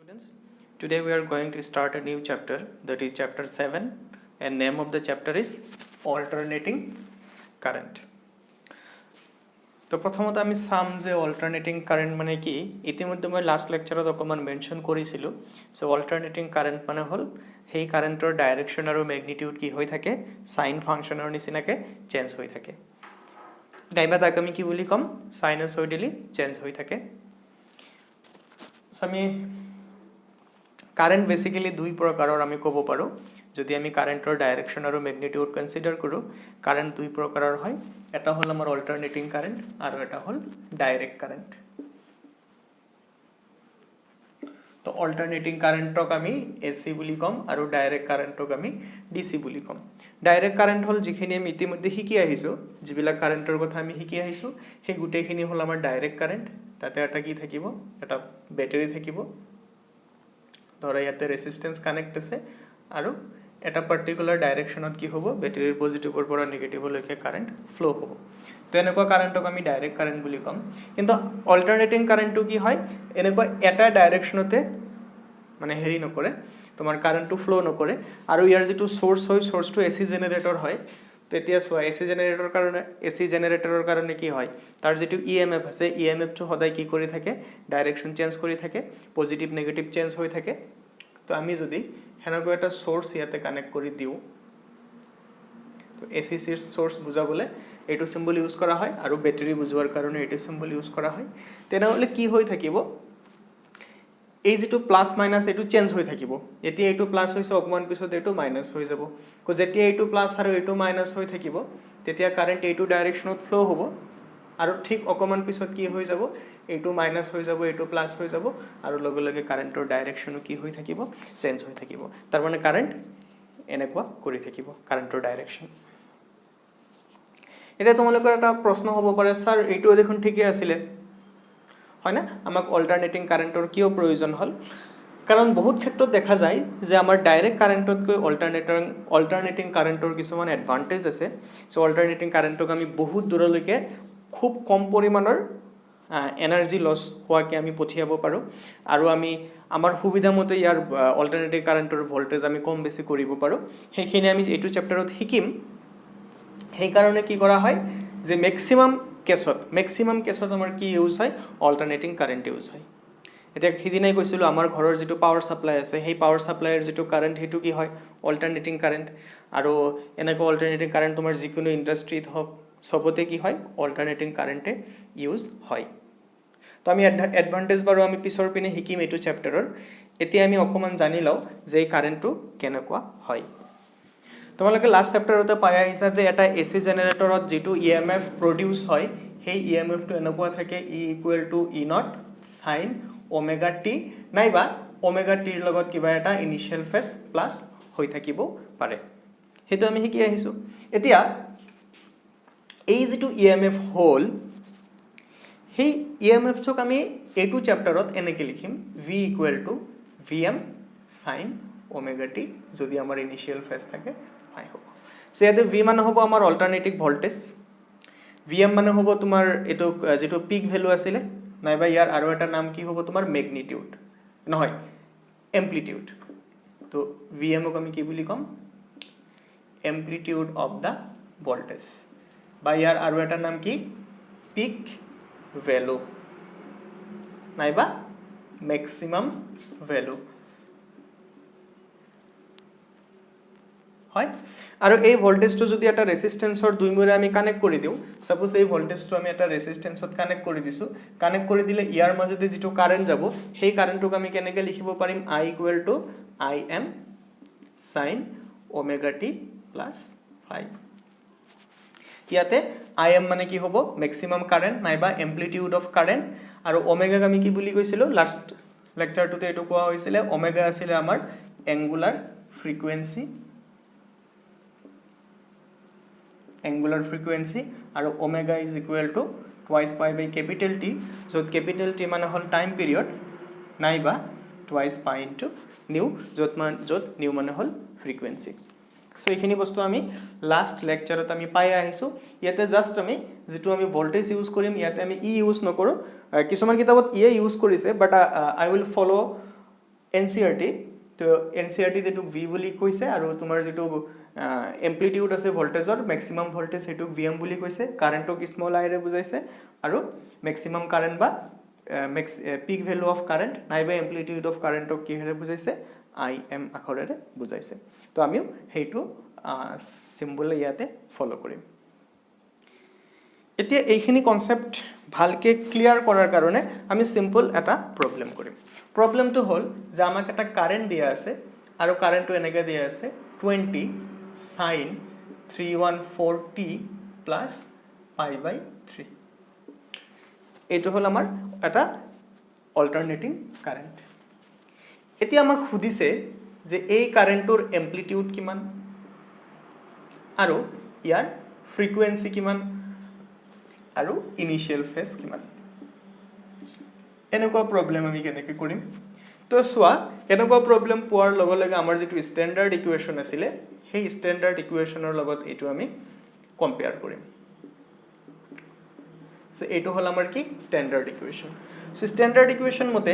Students, today we are going to start a new chapter, that is chapter 7, and name of the chapter is alternating current. তো প্রথমত আমি সাম যে alternating current মানে কি ইতিমধ্যে মই লাস্ট লেকচাৰত অকমান মেনশন কৰিছিলো সো অল্টাৰনেটিং কাৰেন্ট মানে হল সেই কাৰেন্টৰ ডাইৰেকশন আৰু ম্যাগনিটিউড কি হৈ থাকে সাইন ফাংশনৰ নিচিনাকে চেঞ্জ হৈ থাকে নাইবা তাক আমি কি বুলি কম সাইনোসয়েডালি চেঞ্জ হৈ থাকে আমি কারেন্ট বেসিক্যালি দুই প্ৰকাৰৰ আমি ক'ব পাৰো যদি আমি কাৰেন্টৰ ডাইৰেকশন আৰু ম্যাগনিটিউড কনসিডাৰ কৰো কাৰেন্ট দুই প্ৰকাৰৰ হয় এটা হল আমাৰ অল্টাৰনেটিং কাৰেন্ট আৰু এটা হল ডাইৰেক্ট কাৰেন্ট তো অল্টাৰনেটিং কাৰেন্টক আমি এসি বুলি কম আৰু ডাইৰেক্ট কাৰেন্টক আমি ডিসি বুলি কম ডাইৰেক্ট কাৰেন্ট হল যিখিনি আমি ইতিমধ্যে শিকি আহিছো যিবিলাক কাৰেন্টৰ কথা আমি শিকি আহিছো সেই গুটেখিনি হল আমাৰ ডাইৰেক্ট কাৰেন্ট তাতে এটা কি থাকিব এটা ব্যাটাৰি থাকিব ধৰা ইয়াতে ৰেজিস্ট্যান্স কানেক্ট আছে আৰু এটা পাৰ্টিকুলাৰ ডাইৰেকশনত কি হ'ব ব্যাটাৰিৰ পজিটিভৰ পৰা নেগেটিভলৈকে কাৰেন্ট ফ্লো হ'ব তো এনেকুৱা কাৰেন্টক আমি ডাইৰেক্ট কাৰেন্ট বুলি কম কিন্তু অল্টাৰনেটিং কাৰেন্টটো কি হয় এনেকুৱা এটা ডাইৰেকশনতে মানে হেৰি নকৰে তোমাৰ কাৰেন্টটো ফ্লো নকৰে আৰু ইয়াৰ যেটো সোৰ্স হয় সোৰ্সটো এসি জেনাৰেটৰ হয় তেতিয়া সোৱা এসি জেনাৰেটৰৰ কাৰণে কি হয় তাৰ যেটো ইএমএফ আছে ইএমএফটো সদায় কি কৰি থাকে ডাইৰেকশন চেঞ্জ কৰি থাকে পজিটিভ নেগেটিভ চেঞ্জ হৈ থাকে তো আমি যদি হেনকৈ এটা সোর্স ইয়াতে কানেক্ট কৰি দিও তো এসি সোৰ্স বুজাবলে এটো সিম্বল ইউজ কৰা হয় আৰু ব্যাটাৰি বুজোৱাৰ কাৰণে এটো সিম্বল ইউজ কৰা হয় তেনেহলে কি হৈ থাকিব এই যেটো প্লাস মাইনাস এটো চেঞ্জ হৈ থাকিব এতিয়া এটো প্লাস হৈছে অকমান পিছত এটো মাইনাস হৈ যাব কো যেতিয়া এটো প্লাস আৰু এটো মাইনাস হৈ থাকিব তেতিয়া কাৰেন্ট এটো ডাইৰেকশনত ফ্লো হ'ব আৰু ঠিক অকমান পিছত কি হৈ যাব এটো মাইনাস হৈ যাব এটো প্লাস হৈ যাব আৰু লগে লগে কাৰেন্টৰ ডাইৰেকশনো কি হৈ থাকিব চেঞ্জ হৈ থাকিব তাৰ মানে কাৰেন্ট এনেকুৱা কৰি থাকিব কাৰেন্টৰ ডাইৰেকশন এতিয়া তোমালোকৰ এটা প্ৰশ্ন হ'ব পাৰে স্যাৰ এটো দেখোন ঠিকই আছিল হয় না আমাক অল্টাৰনেটিং কাৰেন্টৰ কিয় প্ৰয়োজন হল কাৰণ বহুত ক্ষেত্ৰত দেখা যায় যে আমাৰ ডাইৰেক্ট কাৰেন্টতকৈ অল্টাৰনেটিং কাৰেন্টৰ কিছুমান এডভান্টেজ আছে সো অল্টাৰনেটিং কাৰেন্টক আমি বহুত দূৰলৈকে খুব কম পৰিমাণৰ এনাৰ্জি লস হোৱাকে আমি পঠিয়াব পাৰো আৰু আমি আমাৰ সুবিধামতে ইয়াৰ অল্টাৰনেটিং কাৰেন্টৰ ভোল্টেজ আমি কম বেছি কৰিব পাৰো সেইখিনি আমি এইটো চেপ্টাৰত শিকিম সেই কাৰণে কি কৰা হয় যে ম্যাক্সিমাম কেছত আমাৰ কি ইউজ হয় অল্টাৰনেটিং কাৰেন্ট ইউজ হয় এটা হিদিনাই কৈছিলো আমাৰ ঘৰৰ যেটো পাৱাৰ সাপ্লাই আছে সেই পাৱাৰ সাপ্লাইৰ যেটো কাৰেন্ট হেতু কি হয় অল্টাৰনেটিং কাৰেন্ট আৰু এনেকৈ অল্টাৰনেটিং কাৰেন্ট তোমাৰ যিকোনো ইন্ডাস্ট্ৰিত হক সবতে কি হয় অল্টাৰনেটিং কাৰেন্টে ইউজ হয় তো আমি এডভান্টেজ বাৰো আমি পিছৰ পিনে শিকিম এটো চেপ্টাৰৰ এতিয়া আমি অকমান জানি লও যে এই কাৰেন্টটো কেনেকুৱা হয় তোমালোকে লাস্ট চেপ্টাৰতে পাই আহিছা যে এটা এসি জেনাৰেটৰত যেটো ইএমএফ প্ৰডিউস হয় সেই ইএমএফটো এনেকুৱা থাকে E = E0 sin omega t নাইবা ওমেগা টিৰ লগত কিবা এটা ইনিশিয়াল ফেজ প্লাস হৈ থাকিব পাৰে হেতু আমি শিকি আহিছো এতিয়া এই যেটো ইএমএফ হল সেই ইএমএফ ক আমি এটো চেপ্টাৰত এনেকৈ লিখিম V = Vm sin omega t যদি আমাৰ ইনিশিয়াল ফেজ থাকে পাই হ'ব সেয়াতে V মানে হ'ব আমাৰ অল্টাৰনেটিং ভোল্টেজ Vm মানে হ'ব তোমাৰ এটো যেটো পিক ভ্যালু আছিল নাইবা ইয়াৰ আৰু এটা নাম কি হ'ব তোমাৰ ম্যাগনিটিউড নহয় এম্প্লিটিউড তো Vm ক আমি কি বুলি কম এম্প্লিটিউড অফ দা ভোল্টেজ বা ইয়াৰ আৰু এটা নাম কি পিক ভ্যালু নাইবা ম্যাক্সিমাম ভ্যালু হয় আৰু এই ভোল্টেজটো যদি এটা ৰেজিস্ট্যান্সৰ দুই মূৰে আমি কানেক্ট কৰি দিও সাপোজ এই ভোল্টেজটো আমি এটা ৰেজিস্ট্যান্সত কানেক্ট কৰি দিছো কানেক্ট কৰি দিলে ইয়াৰ মাজতে যেটো কাৰেন্ট যাব সেই কাৰেন্টক আমি কেনেকৈ লিখিব পাৰিম I = Im sin omega t + 5 ইয়াতে Im মানে কি হ'ব ম্যাক্সিমাম কারেন্ট নাইবা এম্প্লিটিউড অফ কারেন্ট আৰু ওমেগা আমি কি বুলি কৈছিলো লাস্ট লেকচাৰটোতে এটো কোৱা হৈছিল ওমেগা আছিল আমাৰ এঙ্গুলাৰ ফ্ৰিকুৱেন্সি আৰু omega = twice pi by capital T যত capital T মানে হল টাইম পিৰিয়ড নাইবা twice pi into nu যত nu মানে হল ফ্ৰিকুৱেন্সি সো এইখিনি বস্তু আমি লাস্ট লেকচাৰত আমি পাই আহিছো ইয়াতে জাস্ট আমি যেটো আমি ভোল্টেজ ইউজ কৰিম ইয়াতে আমি E ইউজ নকৰো কিছুমান কিতাপত E ইউজ কৰিছে বাট I will follow NCERT তো NCERT যেটো V বুলি কৈছে আৰু তোমাৰ যেটো এম্প্লিটিউড আছে ভোল্টেজৰ ম্যাক্সিমাম ভোল্টেজ হেতুক VM বুলি কৈছে কাৰেন্টক স্মল i ৰে বুজাইছে আৰু ম্যাক্সিমাম কাৰেন্ট বা পিক ভ্যালু অফ কাৰেন্ট নাইবা এম্প্লিটিউড অফ কাৰেন্টক কি হেৰে বুজাইছে IM আখৰেৰে বুজাইছে তো আমিও হেইটো সিম্বল ইয়াতে ফলো কৰিম এতিয়া এইখিনি কনসেপ্ট ভালকে ক্লিয়াৰ কৰাৰ কাৰণে আমি সিম্পল এটা প্ৰবলেম কৰিম প্ৰবলেমটো হল যে আমাক এটা কাৰেন্ট দিয়া আছে আৰু কারেন্টটো এনেকৈ দিয়া আছে 20 sin 314t plus pi by 3 এইটো হল আমাৰ এটা অল্টাৰনেটিং কাৰেন্ট এতিয়া আমাক খুদিছে যে এই কাৰেন্টৰ এম্প্লিটিউড কিমান আৰু ইয়াৰ ফ্ৰিকুৱেন্সি কিমান আৰু ইনিশিয়াল ফেজ কিমান এনেকুৱা প্ৰবলেম আমি কেনেকৈ কৰিম তো সোৱা এনেকুৱা প্ৰবলেম পোৱাৰ লগে লগে আমাৰ যেটো স্ট্যান্ডাৰ্ড ইকুৱেচন আছিল সেই স্ট্যান্ডাৰ্ড ইকুৱেচনৰ লগত এটো আমি কম্পেয়াৰ কৰিম সো এটো হল আমাৰ কি স্ট্যান্ডাৰ্ড ইকুৱেচন সো স্ট্যান্ডাৰ্ড ইকুৱেচন মতে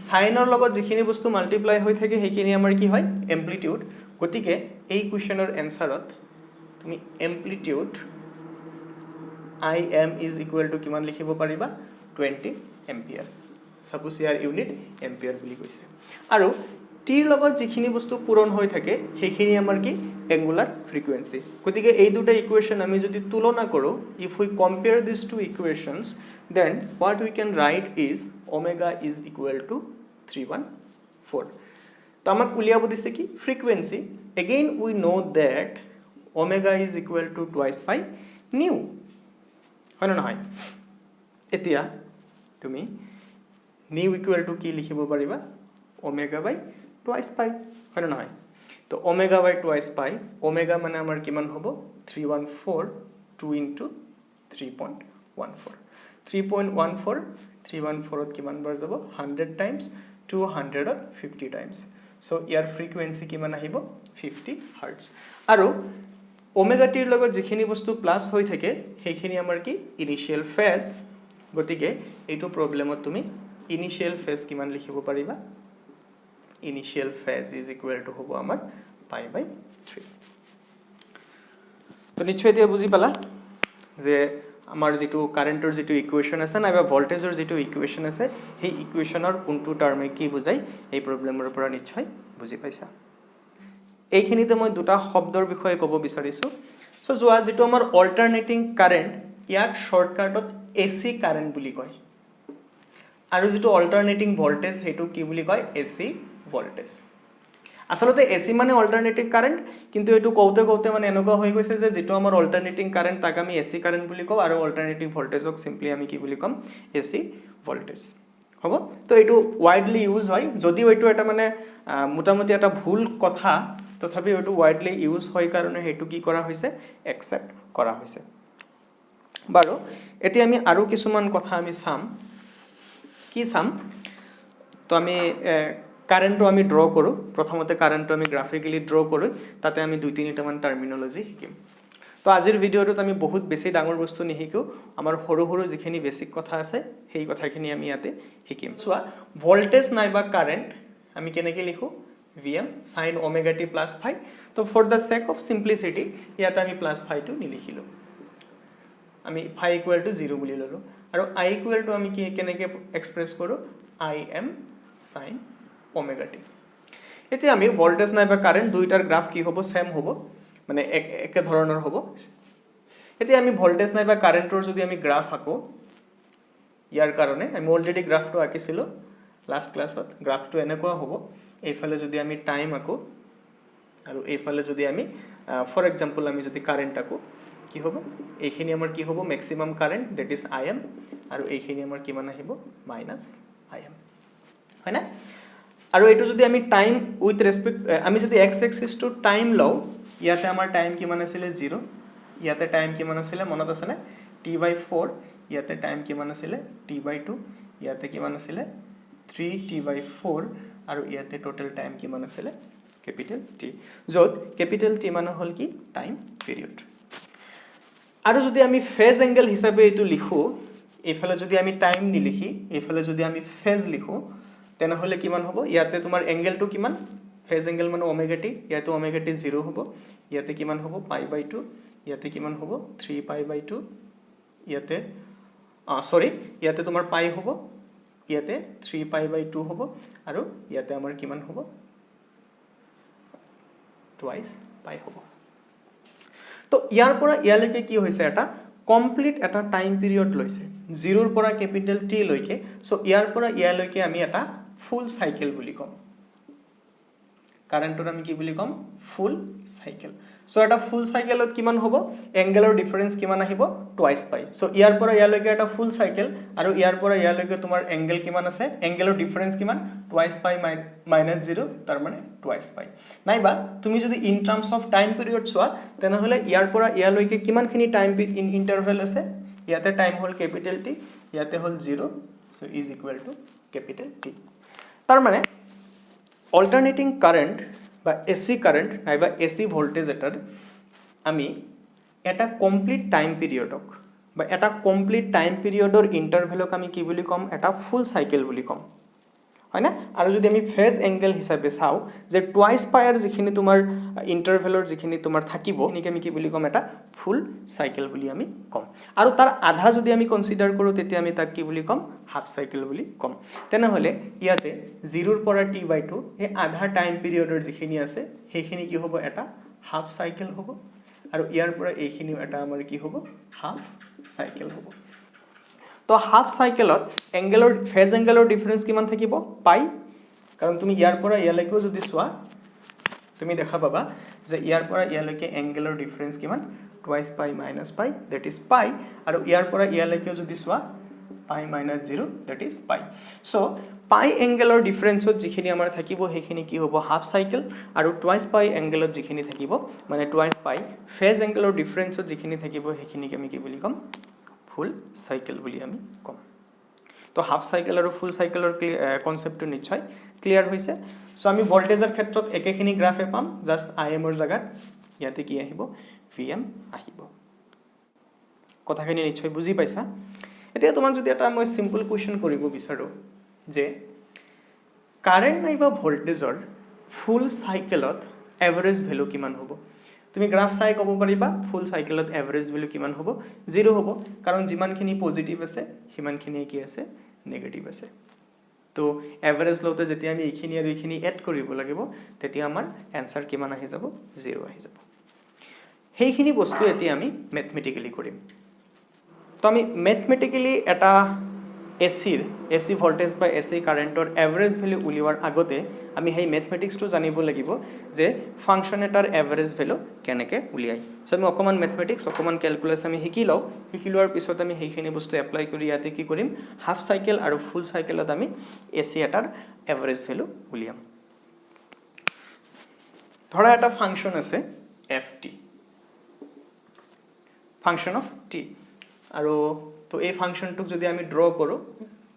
সাইনৰ লগত যিখিনি বস্তু মাল্টিপ্লাই হৈ থাকে সেইখিনি আমাৰ কি হয় এম্প্লিটিউড গতিকে এই কোৱেচনৰ এনসাৰত তুমি amplitude IM is equal to কিমান লিখিব পাৰিবা 20 এম্পিয়াৰ সাপোজ ইয়াৰ ইউনিট এম্পিয়াৰ বুলি কৈছে আৰু টিৰ লগত যিখিনি বস্তু পূৰণ হৈ থাকে সেইখিনি আমাৰ কি এঙ্গুলাৰ ফ্ৰিকুৱেন্সি গতিকে এই দুটা ইকুৱেচন আমি যদি তুলনা কৰো if we compare these two equations then what we can write is omega is equal to 314 তো আমাক উলিয়াব দিছে কি frequency again we know that omega is equal to twice pi nu হয় না নহয় এতিয়া তুমি nu equal to কি লিখিব পাৰিবা omega by twice pi হয় না নহয় তো omega by twice pi omega মানে আমাৰ কিমান হ'ব 314 2 into 3.14 3.14 ত কিমান বাৰ যাব 100 times 200 ত 50 times so ইয়াৰ ফ্ৰিকুৱেন্সি কিমান আহিব 50 hertz আৰু ওমেগা টিৰ লগত যিখিনি বস্তু প্লাস হৈ থাকে সেইখিনি আমাৰ কি ইনিশিয়াল ফেজ গতিকে এইটো প্ৰবলেমত তুমি ইনিশিয়াল ফেজ কিমান লিখিব পাৰিবা initial phase is equal to হ'ব আমাৰ pi by 3 তো নিশ্চয় এতিয়া বুজি পালা যে আমাৰ যেটো কাৰেন্টৰ যেটো ইকুৱেচন আছে নাইবা ভোল্টেজৰ যেটো ইকুৱেচন আছে সেই ইকুৱেচনৰ কোনটো টাৰ্মে কি বুজাই এই প্ৰবলেমৰ পৰা নিশ্চয় বুজি পাইছা এইখিনিতে মই দুটা শব্দৰ বিষয়ে ক'ব বিচাৰিছো সো যোৱা যেটো আমাৰ অল্টাৰনেটিং কাৰেন্ট ইয়াক শৰ্টকাটত AC কাৰেন্ট বুলি কয় আৰু যেটো অল্টাৰনেটিং ভোল্টেজ হেতু কি বুলি কয় AC ভোল্টেজ আসলতে AC মানে অল্টাৰনেটিং কাৰেন্ট কিন্তু এটো কওতে কওতে মানে এনেকুৱা হৈ গৈছে যে যেটো আমাৰ অল্টাৰনেটিং কাৰেন্ট তাক আমি AC কাৰেন্ট বুলি কও আৰু অল্টাৰনেটিং ভোল্টেজক সিম্পলি আমি কি বুলি কম AC ভোল্টেজ হ'ব তো এটো ওয়াইডলি ইউজ হয় যদিও এটো এটা মানে মোটামুটি এটা ভুল কথা তথাপি এটো ওয়াইডলি ইউজ হয় কাৰণে হেতু কি কৰা হৈছে একসেপ্ট কৰা হৈছে বাৰু এতিয়া আমি আৰু কিছুমান কথা আমি চাম কি চাম তো আমি কাৰেন্টটো আমি ড্ৰ কৰো প্ৰথমতে কাৰেন্টটো আমি গ্ৰাফিক্যালি ড্ৰ কৰো তাতে আমি দুই তিনিটা মান টাৰ্মিনোলজি শিকিম তো আজিৰ ভিডিওটোত আমি বহুত বেছি ডাঙৰ বস্তু নিহিকো আমাৰ সৰু সৰু যিখিনি বেসিক কথা আছে সেই কথাখিনি আমি ইয়াতে শিকিম সোৱা ভোল্টেজ নাইবা কারেন্ট আমি কেনেকৈ লিখো Vm sin omega t plus phi তো for the sake of simplicity ইয়াতে আমি plus phi টো নিলিখিলো আমি phi equal to 0 বুলি ললো আৰু I equal to আমি কি কেনেকৈ এক্সপ্ৰেস কৰো Im sin omega t এতিয়া আমি ভোল্টেজ নাইবা কাৰেন্ট দুইটাৰ গ্ৰাফ কি হ'ব সেম হ'ব মানে একে ধৰণৰ হ'ব এতিয়া আমি ভোল্টেজ নাইবা কাৰেন্টৰ যদি আমি গ্ৰাফ আঁকো ইয়াৰ কাৰণে আমি অলৰেডি গ্ৰাফটো আঁকিছিলো লাষ্ট ক্লাছত গ্ৰাফটো এনেকুৱা হ'ব এইফালে যদি আমি টাইম আঁকো আৰু এইফালে যদি আমি ফৰ এক্সাম্পল আমি যদি কাৰেন্ট আঁকো কি হ'ব এইখিনি আমাৰ কি হ'ব maximum current that is Im আৰু এইখিনি আমাৰ কিমান আহিব -Im হয় না আৰু এটো যদি আমি টাইম উইথ ৰেসপেক্ট আমি যদি x এক্সিস টু টাইম লও ইয়াতে আমাৰ টাইম কিমান আছিল 0 ইয়াতে টাইম কিমান আছিল মনত আছে না t/4 ইয়াতে টাইম কিমান আছিল t/2 ইয়াতে কিমান আছিল 3t/4 আৰু ইয়াতে টোটাল টাইম কিমান আছিল ক্যাপিটাল T যত ক্যাপিটাল T মানে হল কি টাইম পিরিয়ড আৰু যদি আমি ফেজ এঙ্গেল হিচাপে এটো লিখো এইফালে যদি আমি টাইম নিলিখি এইফালে যদি আমি ফেজ লিখো তেনেহলে কিমান হ'ব ইয়াতে তোমাৰ এংগেলটো কিমান ফেজ এংগেল মানে ওমেগা টি ইয়াতে ওমেগা টি 0 হ'ব ইয়াতে কিমান হ'ব π/2 ইয়াতে কিমান হ'ব 3π/2 ইয়াতে সৰি ইয়াতে তোমাৰ পাই হ'ব ইয়াতে 3π/2 হ'ব আৰু ইয়াতে আমাৰ কিমান হ'ব টুৱাইস পাই হ'ব তো ইয়াৰ পৰা ইয়ালৈকে কি হৈছে এটা কমপ্লিট এটা টাইম পিৰিয়ড লৈছে 0 ৰ পৰা ক্যাপিটেল টি লৈকে সো ইয়াৰ পৰা ইয়ালৈকে আমি এটা ফুল সাইকেল বুলি কম কাৰেন্টৰ আমি কি বুলি কম ফুল সাইকেল সো এটা ফুল সাইকেলত কিমান হ'ব এংগেলৰ ডিফাৰেন্স কিমান আহিব টুৱাইস পাই সো ইয়াৰ পৰা ইয়ালৈকে এটা ফুল সাইকেল আৰু ইয়াৰ পৰা ইয়ালৈকে তোমাৰ এংগেল কিমান আছে এংগেলৰ ডিফাৰেন্স কিমান টুৱাইস পাই -0 তাৰ মানে টুৱাইস পাই নাইবা তুমি যদি ইন টাৰ্মস অফ টাইম পিৰিয়ড চোৱা তেনেহলে ইয়াৰ পৰা ইয়ালৈকে কিমানখিনি টাইম ইন্টাৰভেল আছে ইয়াতে টাইম হল ক্যাপিটেল টি ইয়াতে হল 0 so is equal to capital T তাৰ মানে অল্টাৰনেটিং কাৰেন্ট বা এসি কাৰেন্ট নাইবা এসি ভোল্টেজ এটাৰ আমি এটা কমপ্লিট টাইম পিৰিয়ডক বা এটা কমপ্লিট টাইম পিৰিয়ডৰ ইন্টারভেলক আমি কি বুলি কম এটা ফুল সাইকেল বুলি কম হয় না আৰু যদি আমি ফেজ এংগেল হিচাপে চাও যে টুৱাইস পাইৰ যিখিনি তোমাৰ ইন্টাৰভেলৰ যিখিনি তোমাৰ থাকিব নিকে আমি কি বুলি কম এটা ফুল সাইকেল বুলি আমি কম আৰু তাৰ আধা যদি আমি কনসিডাৰ কৰো তেতিয়া আমি তাক কি বুলি কম হাফ সাইকেল বুলি কম তেনেহলে ইয়াতে 0 ৰ পৰা t/2 এই আধা টাইম পিৰিয়ডৰ যিখিনি আছে সেইখিনি কি হ'ব এটা হাফ সাইকেল হ'ব আৰু ইয়াৰ পৰা এইখিনি এটা আমাৰ কি হ'ব হাফ সাইকেল হ'ব তো হাফ সাইকেলত এংগেলৰ ফেজ এংগেলৰ ডিফাৰেন্স কিমান থাকিব পাই কাৰণ তুমি ইয়াৰ পৰা ইয়ালৈকে যদি চোৱা তুমি দেখা পাবা যে ইয়াৰ পৰা ইয়ালৈকে এংগেলৰ ডিফাৰেন্স কিমান টুৱাইস পাই মাইনাস পাই দ্যাট ইজ পাই আৰু ইয়াৰ পৰা ইয়ালৈকে যদি চোৱা পাই -0 দ্যাট ইজ পাই সো পাই এংগেলৰ ডিফাৰেন্সত যিখিনি আমাৰ থাকিব সেইখিনি কি হ'ব হাফ সাইকেল আৰু টুৱাইস পাই এংগেলত যিখিনি থাকিব মানে টুৱাইস পাই ফেজ এংগেলৰ ডিফাৰেন্সত যিখিনি থাকিব সেইখিনি আমি কি বুলি কম ফুল সাইকেল বুলি আমি কম তো হাফ সাইকেল আৰু ফুল সাইকেলৰ কনসেপ্টটো নিশ্চয় ক্লিয়াৰ হৈছে সো আমি ভোল্টেজৰ ক্ষেত্ৰত একেখিনি গ্ৰাফে পাম জাস্ট আইএমৰ জায়গাত ইয়াতে কি আহিব ভিএম আহিব কথাখিনি নিশ্চয় বুজি পাইছা এতিয়া তোমাক যদি এটা মই সিম্পল কোৱেশ্চন কৰিব বিচাৰো যে কাৰেন্ট নাইবা ভোল্টেজৰ ফুল সাইকেলত এভাৰেজ ভ্যালু কিমান হ'ব তুমি গ্ৰাফ চাই ক'ব পাৰিবা ফুল সাইকেলত এভাৰেজ ভ্যালু কিমান হ'ব 0 হ'ব কাৰণ যিমানখিনি পজিটিভ আছে সিমানখিনি কি আছে নেগেটিভ আছে তো এভাৰেজ লওতে যেতিয়া আমি এইখিনি আৰু এইখিনি এড কৰিব লাগিব তেতিয়া আমাৰ আনসাৰ কিমান আহি যাব 0 আহি যাব সেইখিনি বস্তু এতিয়া আমি ম্যাথমেটিক্যালি কৰিম তো আমি ম্যাথমেটিক্যালি এটা এসি ভোল্টেজ বা এসি কাৰেন্টৰ এভাৰেজ ভ্যালু উলিওৱাৰ আগতে আমি সেই ম্যাথমেটিক্সটো জানিব লাগিব যে ফাংশন এটাৰ এভাৰেজ ভ্যালু কেনেকৈ উলিয়াই সো আমি অকমান ম্যাথমেটিক্স অকমান ক্যালকুলাস আমি শিকি লোৱাৰ পিছত আমি সেইখিনি বস্তু এপ্লাই কৰি ইয়াতে কি কৰিম হাফ সাইকেল আৰু ফুল সাইকেলত আমি এসি এটাৰ এভাৰেজ ভ্যালু উলিয়াম ধৰা এটা ফাংশন আছে ft ফাংশন অফ t আৰু তো এই ফাংশনটোক যদি আমি ড্ৰ কৰো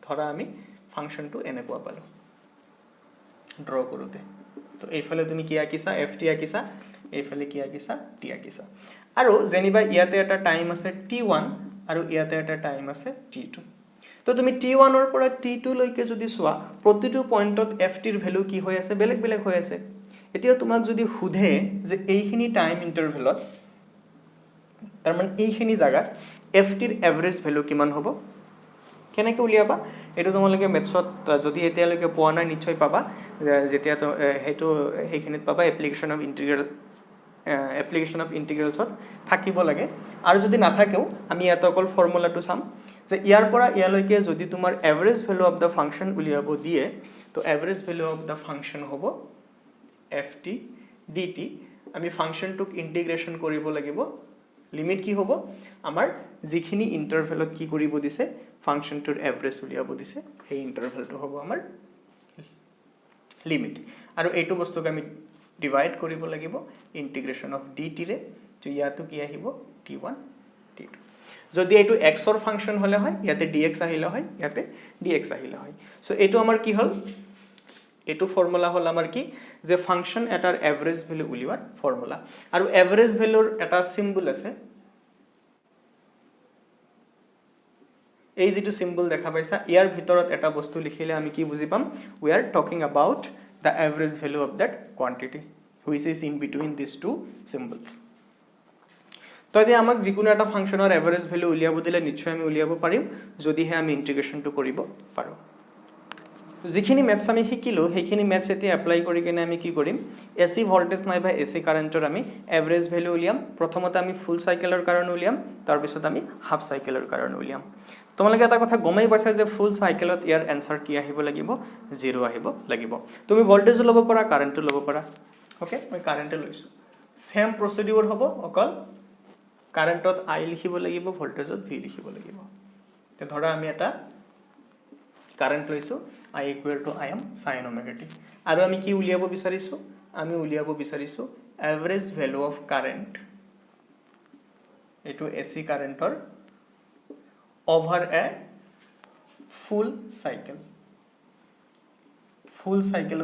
ধৰা আমি ফাংশনটো এনেকুৱা পালো ড্ৰ কৰোতে তো এইফালে তুমি কি আকিছা ft আকিছা এইফালে কি আকিছা t আকিছা আৰু যেনিবা ইয়াতে এটা টাইম আছে t1 আৰু ইয়াতে এটা টাইম আছে t2 তো তুমি t1 ৰ পৰা t2 লৈকে যদি চোৱা প্ৰতিটো পইণ্টত ft ৰ ভ্যালু কি হৈ আছে বেলেগ বেলেগ হৈ আছে এতিয়া তোমাক যদি সুধে যে এইখিনি টাইম ইন্টাৰভেলত তাৰ মানে এইখিনি জায়গাত ft ৰ এভাৰেজ ভ্যালু কিমান হ'ব কেনেকৈ উলিয়াবা এটো তোমালোকে মেথছত যদি এতিয়ালৈকে পোৱা নাই নিশ্চয় পাবা যেতিয়া হেতু সেইখিনিত পাবা এপ্লিকেশন অফ ইন্টিগ্ৰেলছত থাকিব লাগে আৰু যদি নাথাকেও আমি এটা অকল ফৰ্মুলাটো চাম যে ইয়াৰ পৰা ইয়ালৈকে যদি তোমাৰ average value of the function উলিয়াব দিয়ে তো average value of the function হ'ব ft dt আমি ফাংশনটোক ইন্টিগ্ৰেশন কৰিব লাগিব লিমিট কি হ'ব আমাৰ যিখিনি ইন্টাৰভেলত কি কৰিব দিছে ফাংশনটোৰ এভাৰেজ উলিয়াব দিছে সেই ইন্টাৰভেলটো হ'ব আমাৰ লিমিট আৰু এইটো বস্তুক আমি ডিভাইড কৰিব লাগিব ইন্টিগ্ৰেশন অফ dt ৰে তো ইয়াতো কি আহিব t1 t2 যদি এইটো x ৰ ফাংশন হলে হয় ইয়াতে dx আহিলে হয় ইয়াতে dx আহিলে হয় সো এইটো আমাৰ কি হল এইটো ফৰ্মুলা হল আমাৰ কি যে ফাংশন এটাৰ এভাৰেজ ভ্যালু উলিওৱাৰ ফৰ্মুলা আৰু এভাৰেজ ভ্যালুৰ এটা সিম্বল আছে এই যেটো সিম্বল দেখা পাইছা ইয়াৰ ভিতৰত এটা বস্তু লিখিলে আমি কি বুজি পাম we are talking about the average value of that quantity which is in between these two symbols তো এতিয়া আমাক যিকোনো এটা ফাংশনৰ এভাৰেজ ভ্যালু উলিয়াব দিলে নিশ্চয় আমি উলিয়াব পাৰিম যদিহে আমি ইন্টিগ্ৰেশনটো কৰিব পাৰো যিখিনি ম্যাথছ আমি শিকিলো সেইখিনি ম্যাথছ এতিয়া এপ্লাই কৰি কিনে আমি কি কৰিম এসি ভোল্টেজ নাইবা এসি কাৰেন্টৰ আমি এভাৰেজ ভ্যালু উলিয়াম প্ৰথমতে আমি ফুল সাইকেলৰ কাৰণে উলিয়াম তাৰ পিছত আমি হাফ সাইকেলৰ কাৰণে উলিয়াম তোমালোকে এটা কথা গমেই পাইছা যে ফুল সাইকেলত ইয়াৰ আনসাৰ কি আহিব লাগিব 0 আহিব লাগিব তুমি ভোল্টেজ ল'ব পাৰা কাৰেন্ট ল'ব পাৰা ওকে মই কাৰেন্ট লৈছো সেম প্ৰসিডিউৰ হ'ব অকল কাৰেন্টত I লিখিব লাগিব ভোল্টেজত V লিখিব লাগিব তে ধৰা আমি এটা current লইছো I equal to I am sin omega t আৰু আমি কি উলিয়াব বিচাৰিছো আমি উলিয়াব বিচাৰিছো এভাৰেজ ভ্যালু অফ কাৰেন্ট এটো এসি কাৰেন্টৰ over a full cycle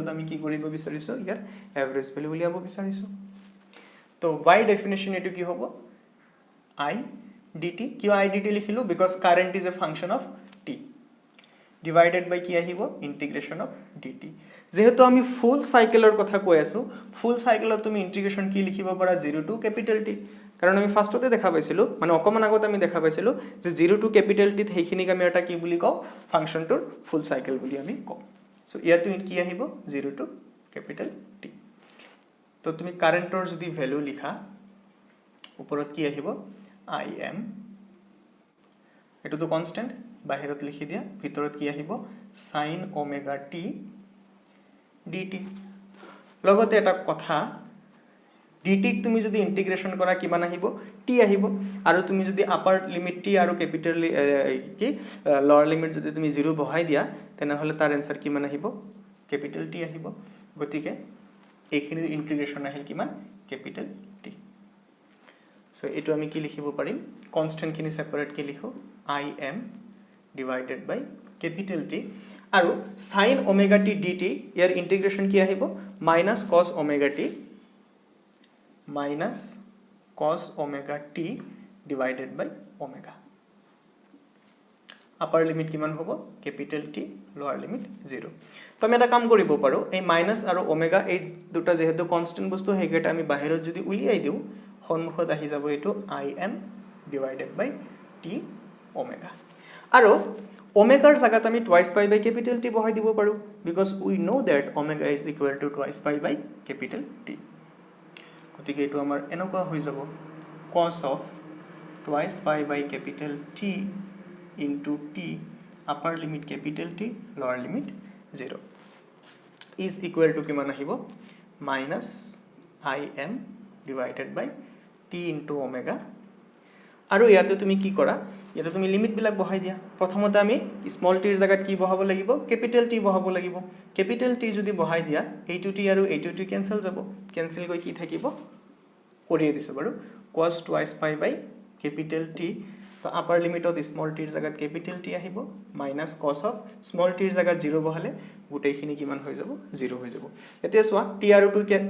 ত আমি কি কৰিব বিচাৰিছো ইয়াৰ এভাৰেজ ভ্যালু উলিয়াব বিচাৰিছো তো by definition এটো কি হ'ব I dt কিয় I dt লিখিলো because current is a function of t divided by কি আহিব integration of dt যেহেতু আমি ফুল সাইকেলৰ কথা কৈ আছো ফুল সাইকেলত তুমি ইন্টিগ্ৰেশন কি লিখিব পাৰা 0 to capital T কাৰণ আমি ফাৰ্স্টতে দেখা পাইছিলো মানে অকমান আগত আমি দেখা পাইছিলো যে 0 to capital T সেইখিনিক আমি এটা কি বুলি কও ফাংশনটোৰ ফুল সাইকেল বুলি আমি কও সো ইয়াতো কি আহিব 0 to capital T তো তুমি কাৰেন্টৰ যদি ভ্যালু লিখা ওপৰত কি আহিব I am এটো তো কনস্ট্যান্ট বাহিৰত লিখি দিয়া ভিতৰত কি আহিব sin omega t dt লগতে এটা কথা dt ক তুমি যদি ইন্টিগ্রেশন কৰা কিমান আহিব t আহিব আৰু তুমি যদি আপাৰ লিমিট t আৰু ক্যাপিটাল কি লোৱাৰ লিমিট যদি তুমি 0 বহাই দিয়া তেনে হলে তাৰ आंसर কিমান আহিব ক্যাপিটাল t আহিব গতিকে এইখিনিৰ ইন্টিগ্ৰেশন আহিল কিমান ক্যাপিটাল t সো এটো আমি কি লিখিব পাৰিম কনস্ট্যান্ট খিনি সেপাৰেট কে লিখো I am divided by capital T আৰু sin omega t dt ইয়াৰ ইন্টিগ্ৰেশন কি আহিব minus cos omega t divided by omega upper limit কিমান হ'ব ক্যাপিটাল T লোৱাৰ লিমিট 0 তো আমি এটা কাম কৰিব পাৰো এই মাইনাস আৰু ওমেগা এই দুটা যেহেতু কনস্ট্যান্ট বস্তু হেগেটা আমি বাহিৰত যদি উলিয়াই দিও সন্মুখত আহি যাব এটো I am divided by t omega আৰু ওমেগাৰ জাগাত আমি twice pi by capital T বহাই দিব পাৰো because we know that omega is equal to twice pi by capital T গতিকে এটো আমাৰ এনেকুৱা হৈ যাব cos of twice pi by capital T into t upper limit capital T lower limit 0 is equal to কিমান আহিব minus I am divided by t into omega আৰু ইয়াতে তুমি কি কৰা ইয়াতে তুমি লিমিট বিলাক বহাই দিয়া প্ৰথমতে আমি স্মল টি ৰ জায়গাত কি বহাব লাগিব ক্যাপিটাল টি বহাব লাগিব ক্যাপিটাল টি যদি বহাই দিয়া এইটো টি আৰু এইটো টি ক্যান্সেল যাব ক্যান্সেল গৈ কি থাকিব কৰিয়ে দিছো বাৰু cos twice pi by capital T তো আপাৰ লিমিটত স্মল টি ৰ জায়গাত ক্যাপিটাল টি আহিব minus cos of small tea ৰ জায়গাত 0 বহালে গুটেইখিনি কিমান হৈ যাব 0 হৈ যাব এতিয়া সোৱা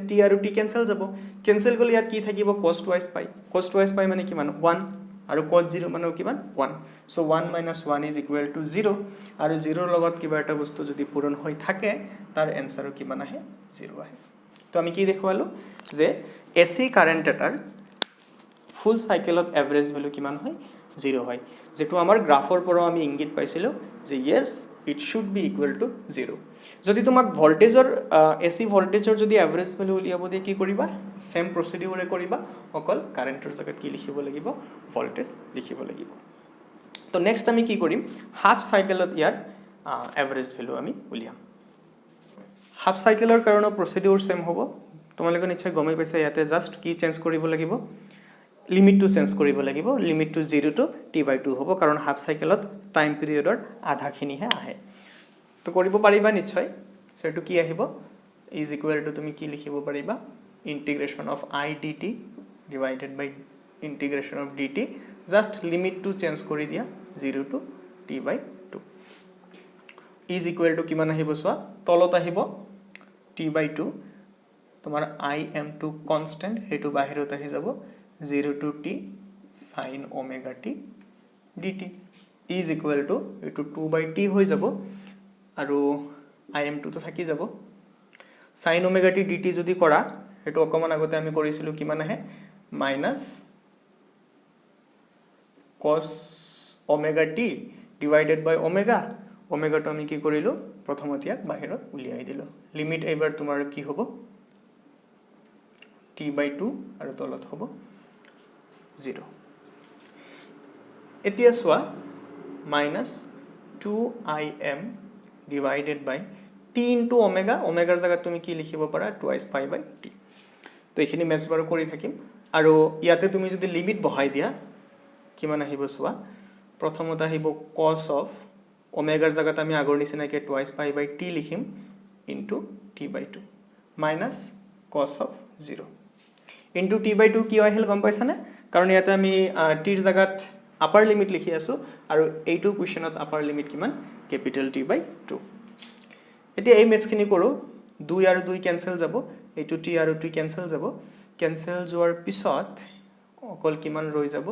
টি আৰু টি ক্যান্সেল যাব ক্যান্সেল গলে ইয়াত কি থাকিব cos twice pi মানে কিমান 1 আৰু cos 0 মানে কিমান 1 সো 1 - 1 is equal to 0 আৰু 0 লগত কিবা এটা বস্তু যদি পূৰণ হৈ থাকে তাৰ आंसर কিমান আহে 0 আহে তো আমি কি দেখুৱালো যে এসি কাৰেন্ট এটাৰ ফুল সাইকেলত এভাৰেজ ভ্যালু কিমান হয় 0 হয় যেটো আমাৰ গ্ৰাফৰ পৰা আমি ইংগিত পাইছিলো যে yes it should be equal to 0 যদি তোমাক ভোল্টেজৰ এসি ভোল্টেজৰ যদি এভাৰেজ ভ্যালু উলিয়াব দিয়ে কি কৰিবা সেম প্ৰসিডিউৰে কৰিবা অকল কাৰেন্টৰ জায়গাত কি লিখিব লাগিব ভোল্টেজ লিখিব লাগিব তো নেক্সট আমি কি কৰিম হাফ সাইকেলত ইয়াৰ এভাৰেজ ভ্যালু আমি উলিয়াম হাফ সাইকেলৰ কাৰণে প্ৰসিডিউৰ সেম হ'ব তোমালোকে নিশ্চয় গমই পাইছা ইয়াতে জাস্ট কি চেঞ্জ কৰিব লাগিব লিমিট টু চেঞ্জ কৰিব লাগিব লিমিট টু 0 to t/2 হ'ব কাৰণ হাফ সাইকেলত টাইম পিৰিয়ডৰ আধা খিনিহে আহে তো কৰিব পাৰিবা নিশ্চয় সো এটো কি আহিব is equal to তুমি কি লিখিব পাৰিবা integration of I dt divided by integration of dt just limit to change কৰি দিয়া 0 to t/2 is equal to কিমান আহিব সোৱা তলত আহিব t/2 তোমাৰ I am to constant হেতু বাহিৰত আহি যাব 0 to t sin omega t dt is equal to এইটো 2/t হৈ যাব আৰু im2 তো থাকি যাব sin omega t dt যদি কৰা এটো অকমান আগতে আমি কৰিছিলো কিমান আহে minus cos omega t divided by omega omega তো আমি কি কৰিলো প্ৰথমত ইয়াক বাহিৰত উলিয়াই দিলো লিমিট এবাৰ তোমাৰ কি হ'ব t/2 আৰু তলত হ'ব 0 এতিয়া সোৱা minus 2im divided by t into omega omega জায়গা তুমি কি লিখিব পাৰা twice pi by t তো এখিনি ম্যাথছ বাৰ কৰি থাকিম আৰু ইয়াতে তুমি যদি লিমিট বহাই দিয়া কিমান আহিব সোৱা প্ৰথমত আহিব cos of omega জায়গাত আমি আগৰ নিচিনাকে twice pi by t লিখিম into t/2 minus cos of 0 into t/2 কি আহিল গম পাইছানে কাৰণ ইয়াতে আমি t ৰ জায়গাত আপাৰ লিমিট লিখি আছো আৰু এইটো কোৱেশ্চনত আপাৰ লিমিট কিমান ক্যাপিটাল T/2 এতিয়া এই ম্যাথছ খিনি কৰো 2 আৰু 2 ক্যান্সেল যাব এইটো t আৰু t ক্যান্সেল যাব ক্যান্সেল যোৱাৰ পিছত অকল কিমান ৰৈ যাব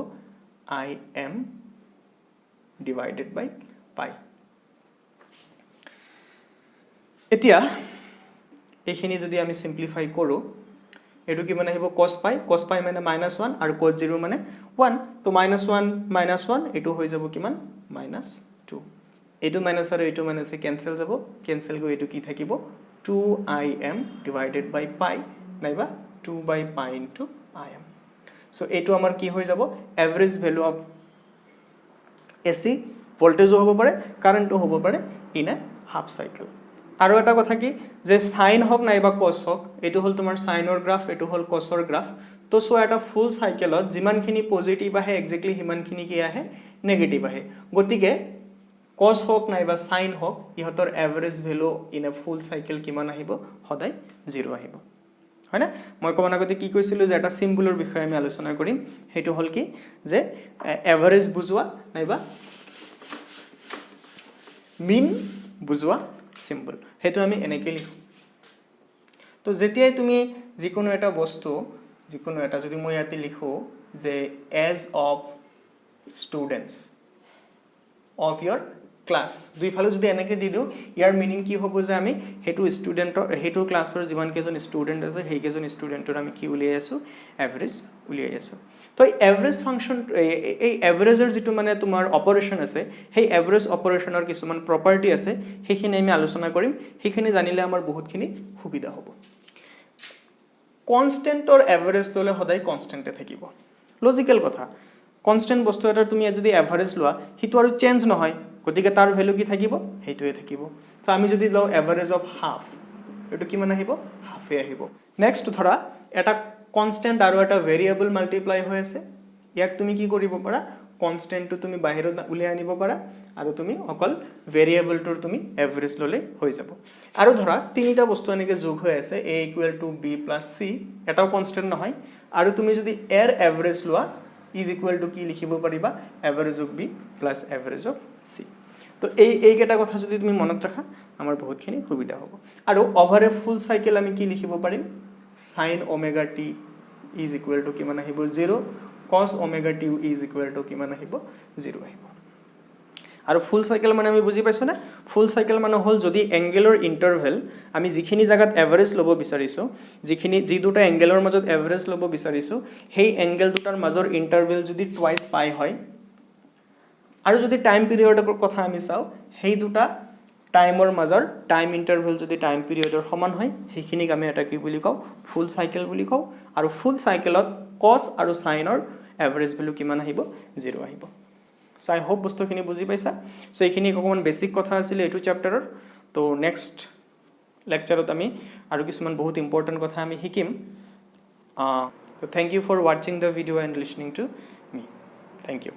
im divided by pi এতিয়া এইখিনি যদি আমি সিম্পলিফাই কৰো এটো কিমান আহিব cos pi মানে -1 আৰু cos 0 মানে 1 তো -1 এটো হৈ যাব কিমান -2 এটো মাইনাস আৰু এটো মাইনাসে ক্যান্সেল যাব ক্যান্সেল গৈ এটো কি থাকিব 2im divided by pi নাইবা 2/pi into im সো এটো আমাৰ কি হৈ যাব এভাৰেজ ভ্যালু অফ AC ভোল্টেজও হ'ব পাৰে কাৰেন্টও হ'ব পাৰে ইন এ হাফ সাইকেল আৰু এটা কথা কি যে সাইন হক নাইবা cos হক এটো হল তোমাৰ সাইনৰ গ্ৰাফ এটো হল cosৰ গ্ৰাফ তো সো এটা ফুল সাইকেলত যিমানখিনি পজিটিভ আহে এক্স্যাক্টলি হিমানখিনি কি আহে নেগেটিভ আহে গতিকে cos হক নাইবা সাইন হক ইহতৰ average value in a full cycle কিমান আহিব সদায় 0 আহিব হয়না মই কোন আগতে কি কৈছিলো যে এটা সিম্বলৰ বিষয়ে আমি আলোচনা কৰিম হেতু হল কি যে এভাৰেজ বুজোৱা নাইবা মিন বুজোৱা সিম্বল হেতু আমি এনেকে লিখো তো যেতিয়াই তুমি যিকোনো এটা বস্তু যিকোনো এটা যদি মই ইয়াতে লিখো যে age of students of your class দুই ফালে যদি এনেকে দি দিও ইয়াৰ মিনিং কি হ'ব যে আমি হেতু স্টুডেন্টৰ হেতু ক্লাছৰ যিমান কেজন স্টুডেন্ট আছে সেই কেজন স্টুডেন্টৰ আমি কি উলিয়াই আছো এভাৰেজ উলিয়াই আছো তো এভাৰেজ ফাংশন এই এভাৰেজৰ যেটো মানে তোমাৰ অপাৰেশন আছে সেই এভাৰেজ অপাৰেশনৰ কিছুমান প্ৰপাৰ্টি আছে সেইখিনি আমি আলোচনা কৰিম সেইখিনি জানিলে আমাৰ বহুতখিনি সুবিধা হ'ব কনস্ট্যান্টৰ এভারেজ ললে সদায় কনস্ট্যান্টে থাকিব লজিক্যাল কথা কনস্ট্যান্ট বস্তু এটা তুমি যদি এভারেজ লোৱা হিটো আৰু চেঞ্জ নহয় গতিকে তাৰ ভ্যালু কি থাকিব হেইটোৱে থাকিব তো আমি যদি লও এভাৰেজ অফ হাফ এটো কিমান আহিব হাফে আহিব নেক্সট ধৰা এটা কনস্ট্যান্ট আৰু এটা ভেৰিয়েবল মাল্টিপ্লাই হৈ আছে ইয়াক তুমি কি কৰিব পাৰা কনস্ট্যান্টটো তুমি বাহিৰত উলিয়াই আনিব পাৰা আৰু তুমি অকল ভেৰিয়েবলটোৰ তুমি এভাৰেজ ললে হৈ যাব আৰু ধৰা তিনিটা বস্তু এনেকে যোগ হৈ আছে a = b + c এটাও কনস্ট্যান্ট নহয় আৰু তুমি যদি এৰ এভাৰেজ লোৱা is equal to কি লিখিব পাৰিবা average of b plus average of c তো এই কেটা কথা যদি তুমি মনত ৰাখা আমাৰ বহুতখিনি সুবিধা হ'ব আৰু ওভাৰ এ ফুল সাইকেল আমি কি লিখিব পাৰিম sin omega t is equal to কিমান আহিব 0 cos omega t is equal to কিমান আহিব 0 আহিব আৰু ফুল সাইকেল মানে আমি বুজি পাইছো না ফুল সাইকেল মানে হল যদি এংগেলৰ ইন্টাৰভেল আমি যিখিনি জায়গাত এভাৰেজ লব বিচাৰিছো যি দুটা এংগেলৰ মাজত এভাৰেজ লব বিচাৰিছো সেই এংগেল দুটাৰ মাজৰ ইন্টাৰভেল যদি টুৱাইস পাই হয় আৰু যদি টাইম পিৰিয়ডৰ কথা আমি চাও সেই দুটা টাইমৰ মাজৰ টাইম ইন্টাৰভেল যদি টাইম পিৰিয়ডৰ সমান হয় সেইখিনিক আমি এটা কি বুলি কও ফুল সাইকেল বুলি কও আৰু ফুল সাইকেলত cos আৰু sinৰ এভারেজ ভ্যালু কিমান আহিব 0 আহিব So I hope বস্তুখিনি বুজি পাইছা সো এইখিনি অকমান বেসিক কথা আছিল এটো চ্যাপ্টাৰৰ তো নেক্সট লেকচাৰত আমি আৰু কিছুমান বহুত ইম্পৰ্টেন্ট কথা আমি শিকিম so thank you for watching the video and listening to me thank you